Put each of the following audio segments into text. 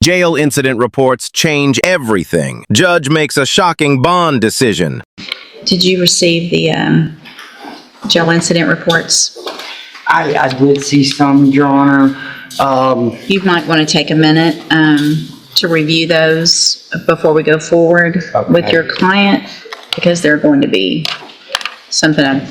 Jail incident reports change everything. Judge makes a shocking bond decision. Did you receive the jail incident reports? I did see some, Your Honor. You might want to take a minute to review those before we go forward with your client, because they're going to be something I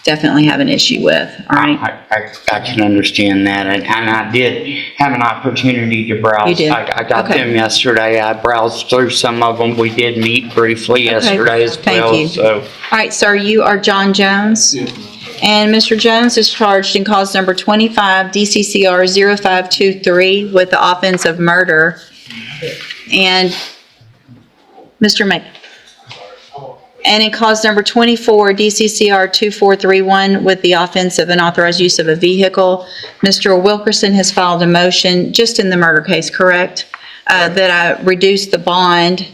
definitely have an issue with, all right? I can understand that, and I did have an opportunity to browse. You did? I got Okay. them yesterday. I browsed through some of them. We did meet briefly yesterday as Thank well. you. So, All right, sir, you are John Jones? Yes. And Mr. Jones is charged in cause number 25 DCCR 0523 with the offense of murder. And Mr. Mc... And in cause number 24 DCCR 2431 with the offense of unauthorized use of a vehicle. Mr. Wilkerson has filed a motion, just in the murder case, correct? That I reduce the bond.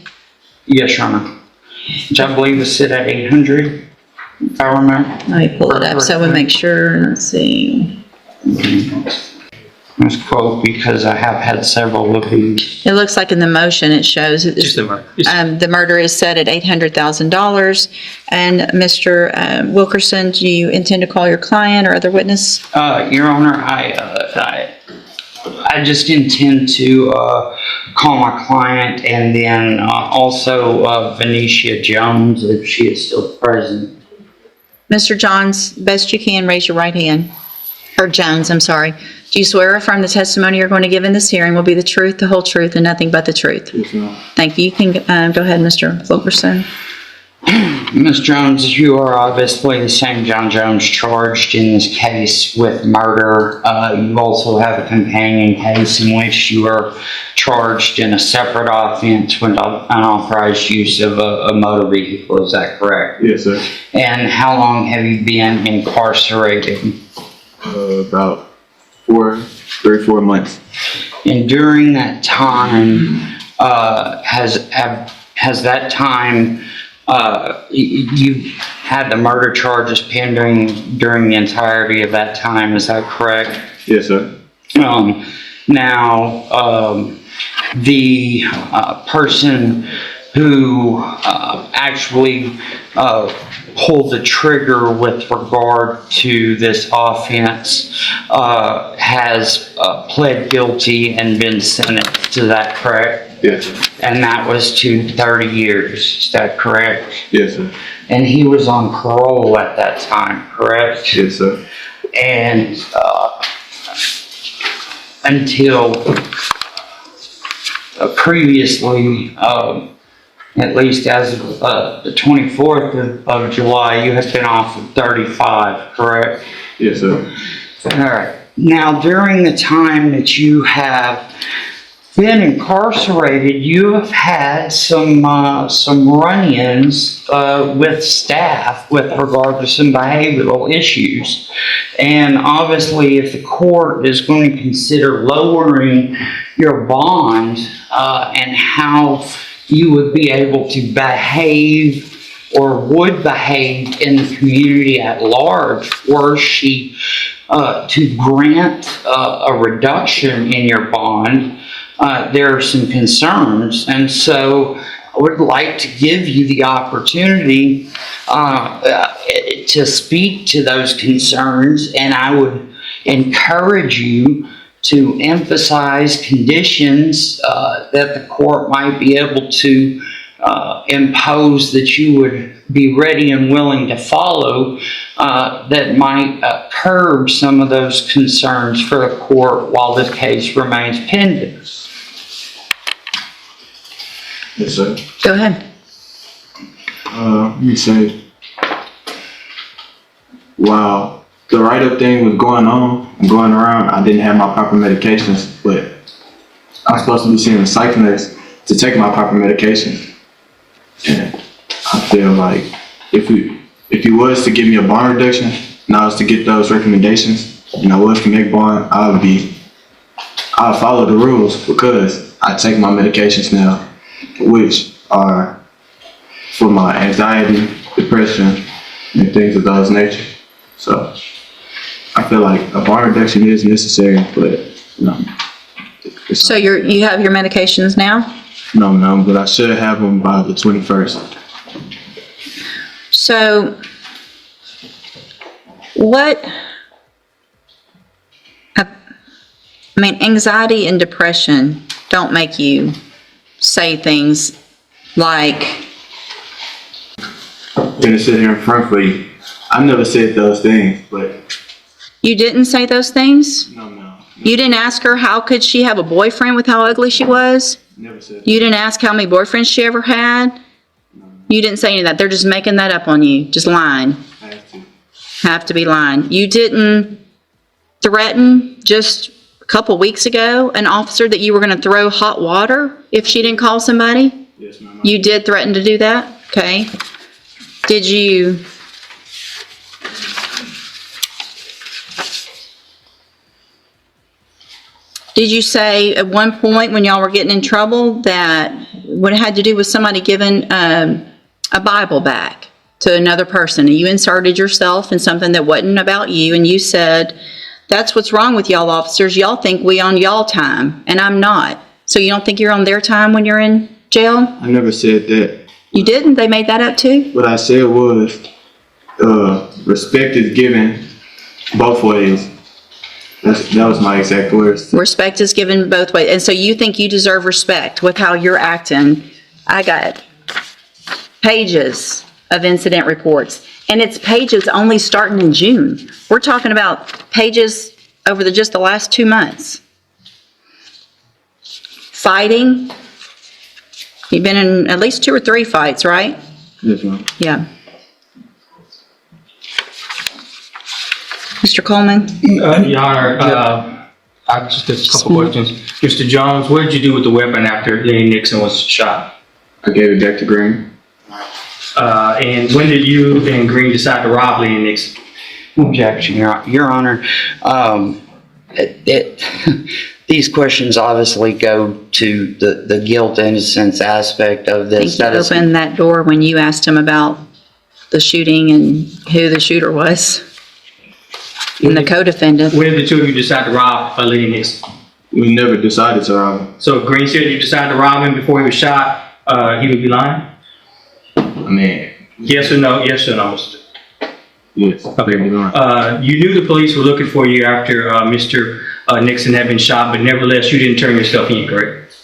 yes, Your Honor. Which I believe is set at 800, if I remember. Let me pull it up so we make sure. Let's see. Let's quote, because I have had several of these. It looks like in the motion it shows Just the murder. the murder is set at $800,000. And Mr. Wilkerson, do you intend to call your client or other witness? Your Honor, I just intend to call my client, and then also Venetia Jones, if she is still present. Mr. Johns, best you can, raise your right hand. Or Jones, I'm sorry. Do you swear or affirm the testimony you're going to give in this hearing will be the truth, the whole truth, and nothing but the truth? Yes, ma'am. Thank you. You can go ahead, Mr. Wilkerson. Ms. Jones, you are obviously the same John Jones charged in this case with murder. You also have a companion case in which you are charged in a separate offense with unauthorized use of a motor vehicle. Is that correct? Yes, sir. And how long have you been incarcerated? About 3-4 months. And during that time, has that time, you had the murder charges pending during the entirety of that time, is that correct? Yes, sir. The person who actually pulled the trigger with regard to this offense has pled guilty and been sentenced, is that correct? Yes, sir. And that was to 30 years, is that correct? Yes, sir. And he was on parole at that time, correct? Yes, sir. And until previously, at least as of the 24th of July, you have been off of 35, correct? Yes, sir. All right. Now, during the time that you have been incarcerated, you have had some run-ins with staff with regard to some behavioral issues. And obviously, if the court is going to consider lowering your bond and how you would be able to behave or would behave in the community at large, were she to grant a reduction in your bond, there are some concerns. And so I would like to give you the opportunity to speak to those concerns, and I would encourage you to emphasize conditions that the court might be able to impose that you would be ready and willing to follow that might curb some of those concerns for the court while this case remains pending. Yes, sir. Go ahead. Let me say, while the write-up thing was going on and going around, I didn't have my proper medications, but I'm supposed to be seeing a psych nurse to take my proper medications. And I feel like if he was to give me a bond reduction, and I was to get those recommendations, and I was to make bond, I'll follow the rules, because I take my medications now, which are for my anxiety, depression, and things of those nature. So I feel like a bond reduction is necessary, but So you have your medications now? No, ma'am, but I should have them by the 21st. So, what, I mean, anxiety and depression don't make you say things like, I'm gonna sit here in front for you. I never said those things, but you didn't say those things? no, no. You didn't ask her how could she have a boyfriend with how ugly she was? Never said You didn't ask how many boyfriends she ever had? You didn't say any of that. They're just making that up on you, just lying. I have to. Have to be lying. You didn't threaten just a couple weeks ago an officer that you were going to throw hot water if she didn't call somebody? Yes, ma'am. You did threaten to do that? Okay. Did you... Did you say at one point when y'all were getting in trouble that what it had to do with somebody giving a Bible back to another person, and you inserted yourself in something that wasn't about you, and you said, that's what's wrong with y'all officers. Y'all think we on y'all time, and I'm not. So you don't think you're on their time when you're in jail? I never said that. You didn't? They made that up too? What I said was, respect is given both ways. That was my exact words. Respect is given both ways. And so you think you deserve respect with how you're acting. I got pages of incident reports, and it's pages only starting in June. We're talking about pages over just the last 2 months. Fighting. You've been in at least 2 or 3 fights, right? Yes, ma'am. Yeah. Mr. Coleman? Your Honor, I just have a couple questions. Mr. Jones, what did you do with the weapon after Lenny Nixon was shot? I gave it back to Green. And when did you and Green decide to rob Lenny Nixon? Objection, Your Honor. These questions obviously go to the guilt innocence aspect of I this. think you opened that door when you asked him about the shooting and who the shooter was. And the co-defendant. When did the two of you decide to rob Lenny Nixon? We never decided to rob him. So if Green said you decided to rob him before he was shot, he would be lying? I mean, Yes or no? Yes or no? yes. Okay. Okay. You knew the police were looking for you after Mr. Nixon had been shot, but nevertheless, you didn't turn yourself in, correct?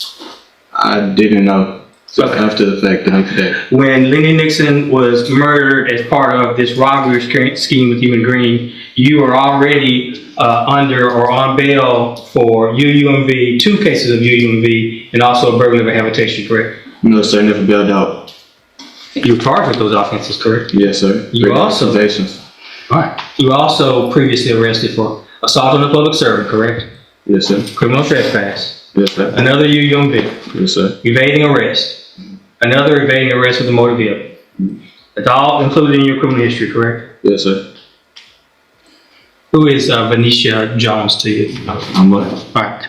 I didn't know. So Okay. after the fact, the next day. When Lenny Nixon was murdered as part of this robbery scheme with you and Green, you were already under or on bail for UUMV, 2 cases of UUMV, and also a burglary of a habitation, correct? No, sir, never bailed out. You were charged with those offenses, correct? Yes, sir. You also- Accusations. All right. You were also previously arrested for assault on a public servant, correct? Yes, sir. Criminal trespass. Yes, sir. Another UUMV. Yes, sir. Evading arrest. Another evading arrest with a motor vehicle. That's all included in your criminal history, correct? Yes, sir. Who is Venetia Jones to you? I'm what? All right.